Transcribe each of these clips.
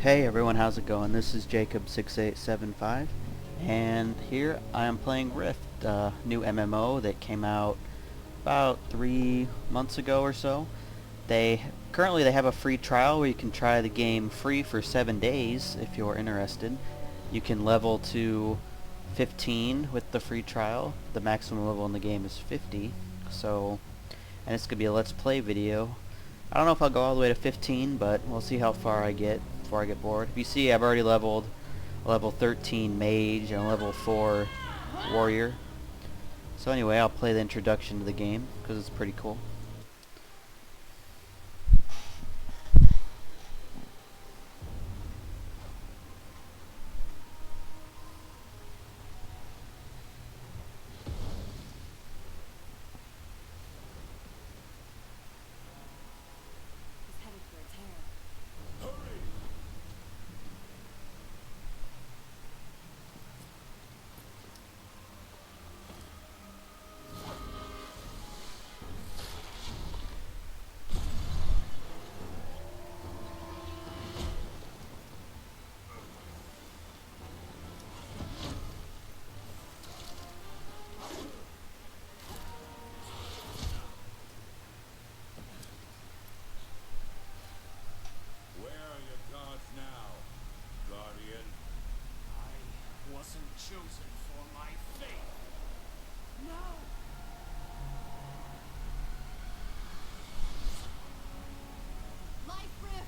Hey everyone, how's it going? This is Jacob6875, and here I am playing Rift, new MMO that came out about 3 months ago or so. Currently they have a free trial where you can try the game free for 7 days if you're interested. You can level to 15 with the free trial. The maximum level in the game is 50, and it's gonna be a let's play video. I don't know if I'll go all the way to 15, but we'll see how far I get before I get bored. If you see, I've already leveled a level 13 mage and a level 4 warrior. So anyway, I'll play the introduction to the game because it's pretty cool. Chosen for my fate. No! Life Rift!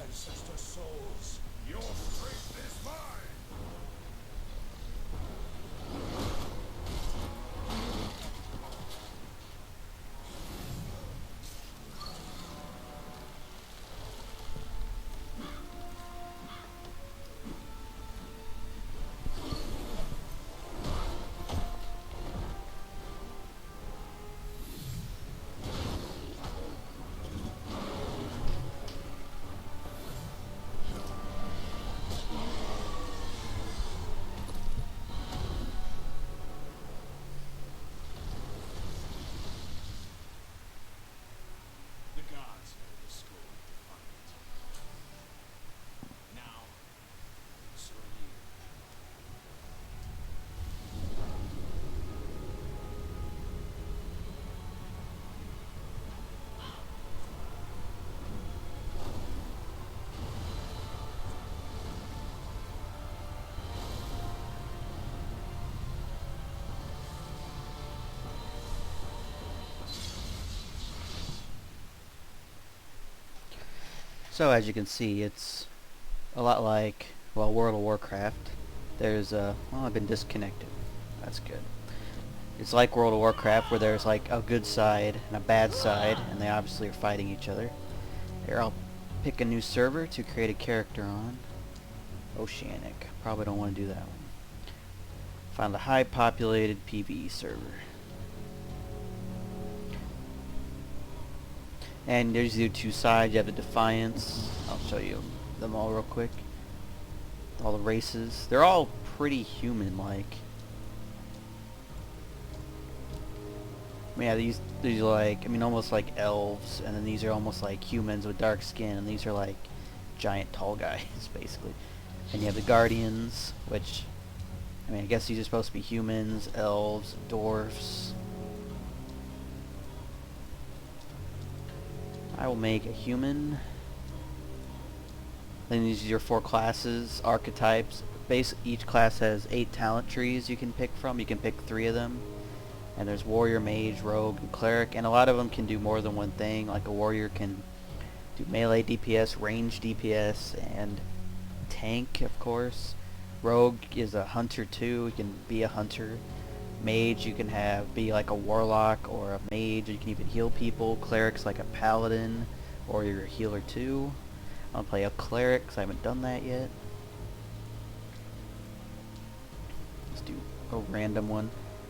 Ancestor souls, your strength is mine! The gods know the score of the fight. Now, so are you. So as you can see, it's a lot like, well, World of Warcraft. Well, I've been disconnected. That's good. It's like World of Warcraft where there's like a good side and a bad side, and they obviously are fighting each other. Here, I'll pick a new server to create a character on. Oceanic. Probably don't want to do that one. Find a high populated PvE server. And there's the two sides. You have the Defiance. I'll show you them all real quick. All the races. They're all pretty human-like. Yeah, these are like, I mean, almost like elves, and then these are almost like humans with dark skin, and these are like giant tall guys, basically. And you have the Guardians, which, I mean, I guess these are supposed to be humans, elves, dwarfs. I will make a human. Then these are your 4 classes, archetypes. Each class has 8 talent trees you can pick from. You can pick 3 of them. And there's warrior, mage, rogue, and cleric. And a lot of them can do more than one thing. Like a warrior can do melee DPS, range DPS, and tank, of course. Rogue is a hunter too. You can be a hunter. Mage, you can be like a warlock or a mage. You can even heal people. Cleric's like a paladin, or you're a healer too. I'm gonna play a cleric because I haven't done that yet. a random one.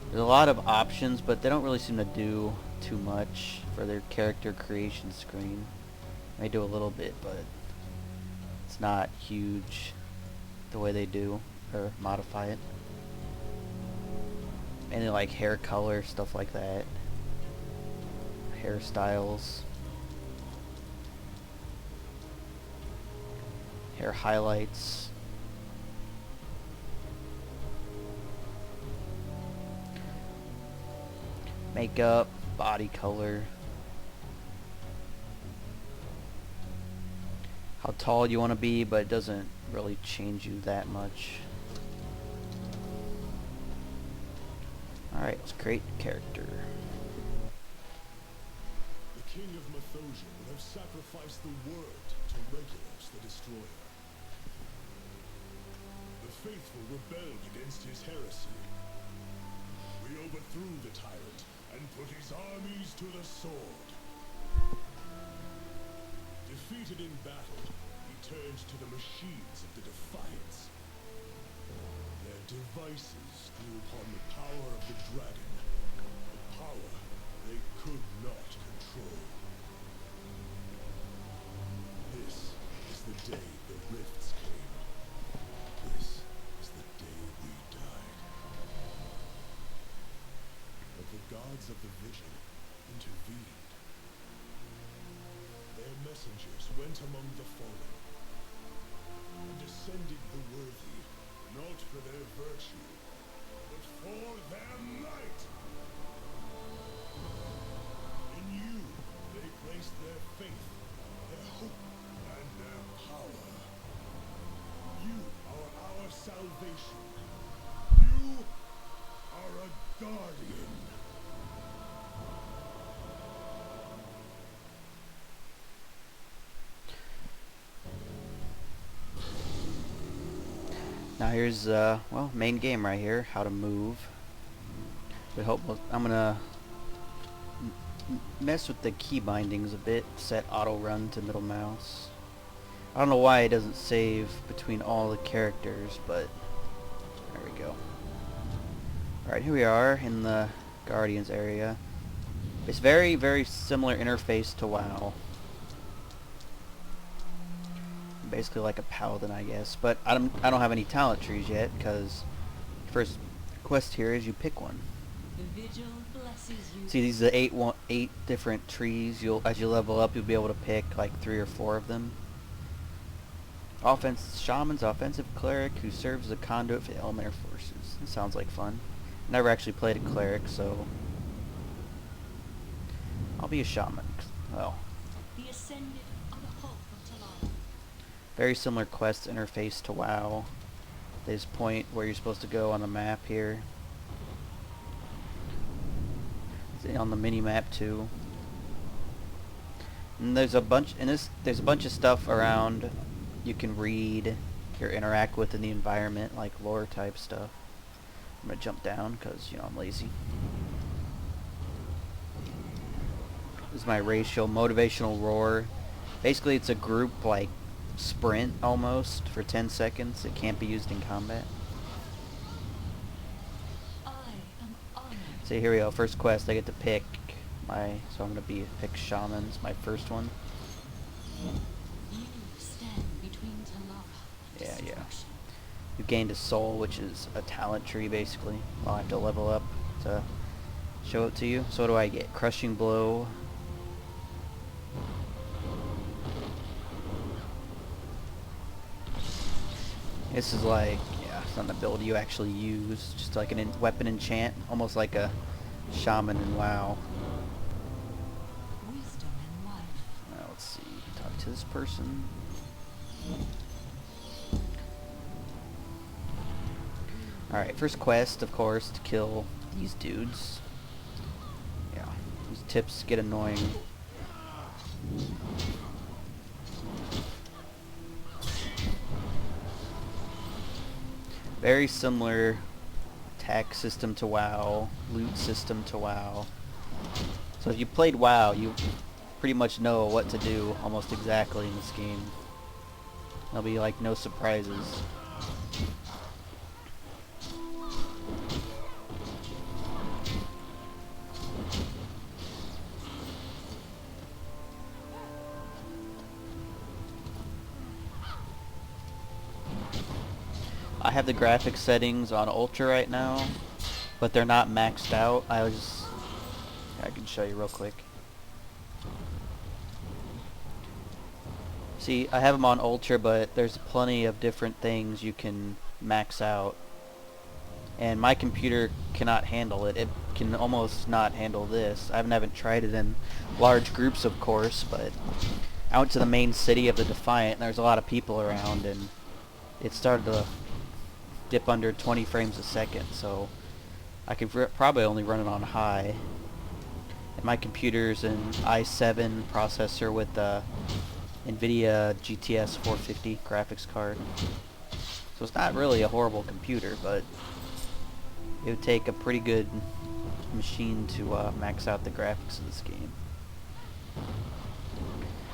There's a lot of options, but they don't really seem to do too much for their character creation screen. They do a little bit, but it's not huge the way they do or modify it. Mainly like hair color, stuff like that. Hairstyles. Hair highlights. Makeup, body color. How tall you want to be, but it doesn't really change you that much. Alright, let's create character. The king of Mythosia would have sacrificed the word to Regulus the Destroyer. The faithful rebelled against his heresy. We overthrew the tyrant and put his armies to the sword. Defeated in battle, he turned to the machines of the Defiance. Their devices drew upon the power of the dragon, a power they could not control. This is the day the rifts came. This is the day we died. But the gods of the vision intervened. Their messengers went among the fallen and ascended the worthy, not for their virtue, but for their might. In you, they placed their faith, their hope, and their power. You are our salvation. You are a guardian. Now here's well, main game right here, how to move. We hope I'm gonna mess with the key bindings a bit, set auto run to middle mouse. I don't know why it doesn't save between all the characters, but there we go. Alright, here we are in the Guardians area. It's very, very similar interface to WoW. Basically like a paladin, I guess, but I don't have any talent trees yet, because first quest here is you pick one. The vigil blesses you. See, these are the eight different trees. As you level up, you'll be able to pick like 3 or 4 of them. Shaman's offensive cleric who serves as a conduit for the elemental forces. This sounds like fun. Never actually played a cleric, so I'll be a shaman. Well, The ascended are the hope of Talara. very similar quest interface to WoW. There's a point where you're supposed to go on the map here. It's on the mini map too. And there's a bunch there's a bunch of stuff around you can read or interact with in the environment, like lore type stuff. I'm gonna jump down because, you know, I'm lazy. This is my racial motivational roar. Basically it's a group like sprint almost for 10 seconds. It can't be used in combat. I am honored. So here we go, first quest. I get to pick so I'm gonna pick shamans, my first one. You stand between Talara and Yeah. destruction. You gained a soul, which is a talent tree basically. I'll have to level up to show it to you. So what do I get? Crushing blow. This is like, yeah, it's not an ability you actually use. Just like a weapon enchant, almost like a shaman in WoW. Wisdom and life. Now let's see. Talk to this person. Alright, first quest, of course, to kill these dudes. Yeah, these tips get annoying. Very similar attack system to WoW, loot system to WoW. So if you played WoW, you pretty much know what to do almost exactly in this game. There'll be like no surprises. I have the graphics settings on Ultra right now, but they're not maxed out. I can show you real quick. See, I have them on Ultra, but there's plenty of different things you can max out. And my computer cannot handle it. It can almost not handle this. I haven't tried it in large groups, of course, but I went to the main city of the Defiant, and there's a lot of people around, and it started to dip under 20 frames a second, so I could probably only run it on high. And my computer's an i7 processor with the NVIDIA GTS 450 graphics card. So it's not really a horrible computer, but it would take a pretty good machine to max out the graphics of this game.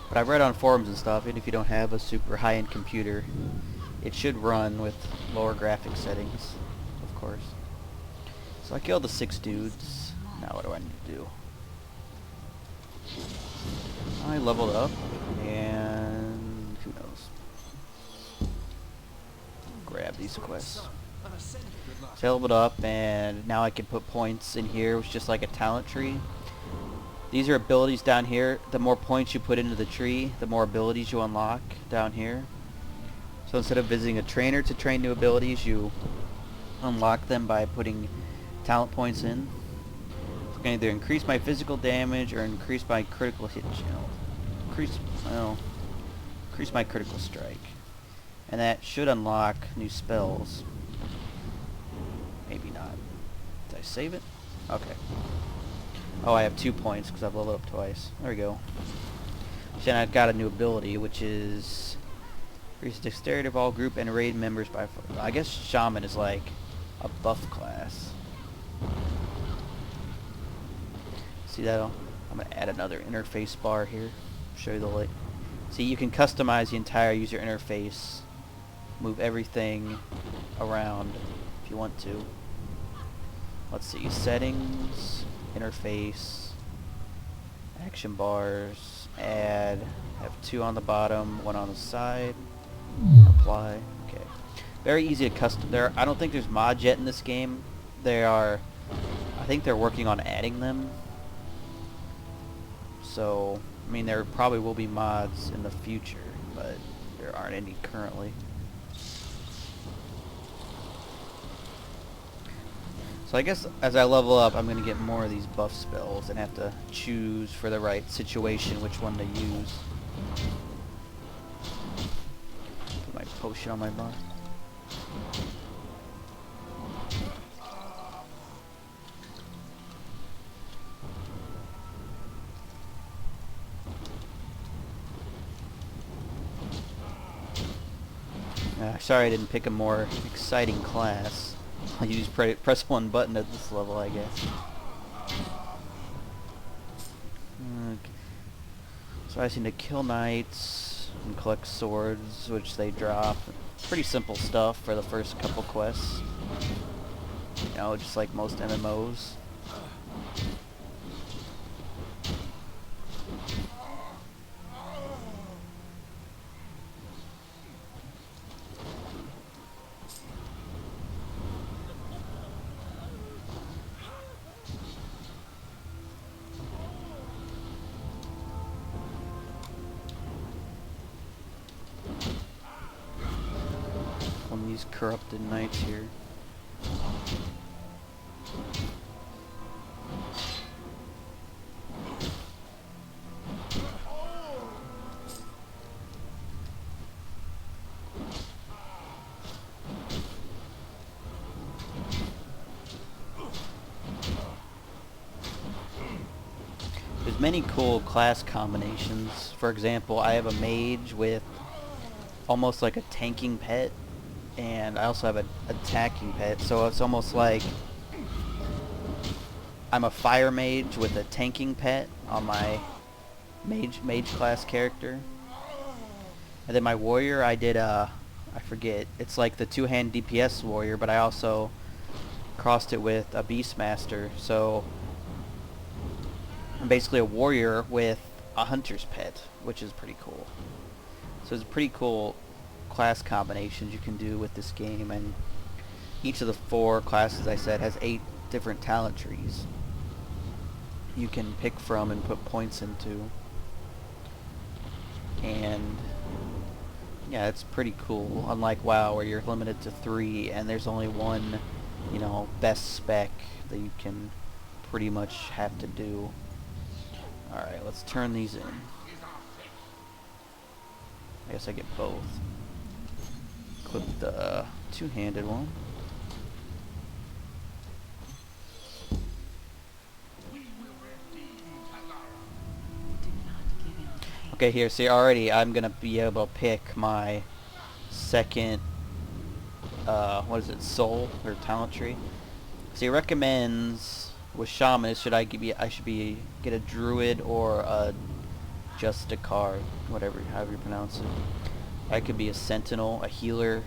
But I've read on forums and stuff, even if you don't have a super high-end computer, it should run with lower graphics settings, of course. So I killed the 6 dudes. Now what do I need to do? I leveled up, and who knows? Grab these quests. So I leveled up, and now I can put points in here, which is just like a talent tree. These are abilities down here. The more points you put into the tree, the more abilities you unlock down here. So instead of visiting a trainer to train new abilities, you unlock them by putting talent points in. So I can either increase my physical damage or increase my critical hit channel. Increase my critical strike. And that should unlock new spells. Maybe not. Did I save it? Okay. Oh, I have 2 points because I've leveled up twice. There we go. So then I've got a new ability, which is increase dexterity of all group and raid members by 4. I guess Shaman is like a buff class. See that? I'm going to add another interface bar here. Show you the light. See, you can customize the entire user interface. Move everything around if you want to. Let's see, settings, interface, action bars, add, have 2 on the bottom, 1 on the side, apply, okay. Very easy to custom. I don't think there's mods yet in this game. I think they're working on adding them. So, I mean, there probably will be mods in the future, but there aren't any currently. So I guess as I level up, I'm going to get more of these buff spells and have to choose for the right situation which one to use. Put my potion on my bar. Sorry I didn't pick a more exciting class. I'll use press 1 button at this level, I guess. Okay. So I just need to kill knights and collect swords, which they drop. Pretty simple stuff for the first couple quests. You know, just like most MMOs. These corrupted knights here. There's many cool class combinations. For example, I have a mage with almost like a tanking pet. And I also have an attacking pet, so it's almost like I'm a fire mage with a tanking pet on my mage class character. And then my warrior, I did I forget, it's like the 2-hand DPS warrior, but I also crossed it with a beastmaster, so I'm basically a warrior with a hunter's pet, which is pretty cool. So it's a pretty cool class combinations you can do with this game, and each of the 4 classes I said has 8 different talent trees you can pick from and put points into. And yeah, it's pretty cool. Unlike WoW, where you're limited to 3 and there's only one, you know, best spec that you can pretty much have to do. Alright, let's turn these in. I guess I get both. Clip the two-handed one. Do not give in to hate. Okay, here, see already I'm gonna be able to pick my second, what is it, soul, or talent tree. So he recommends, with shaman, should I get a druid or a Justicar, whatever, however you pronounce it. I could be a sentinel, a healer.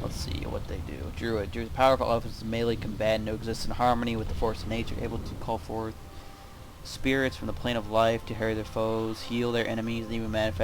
Let's see what they do. Druid. Druid's powerful offensive melee combatant who exists in harmony with the force of nature, able to call forth spirits from the plane of life to harry their foes, heal their enemies, and even manifest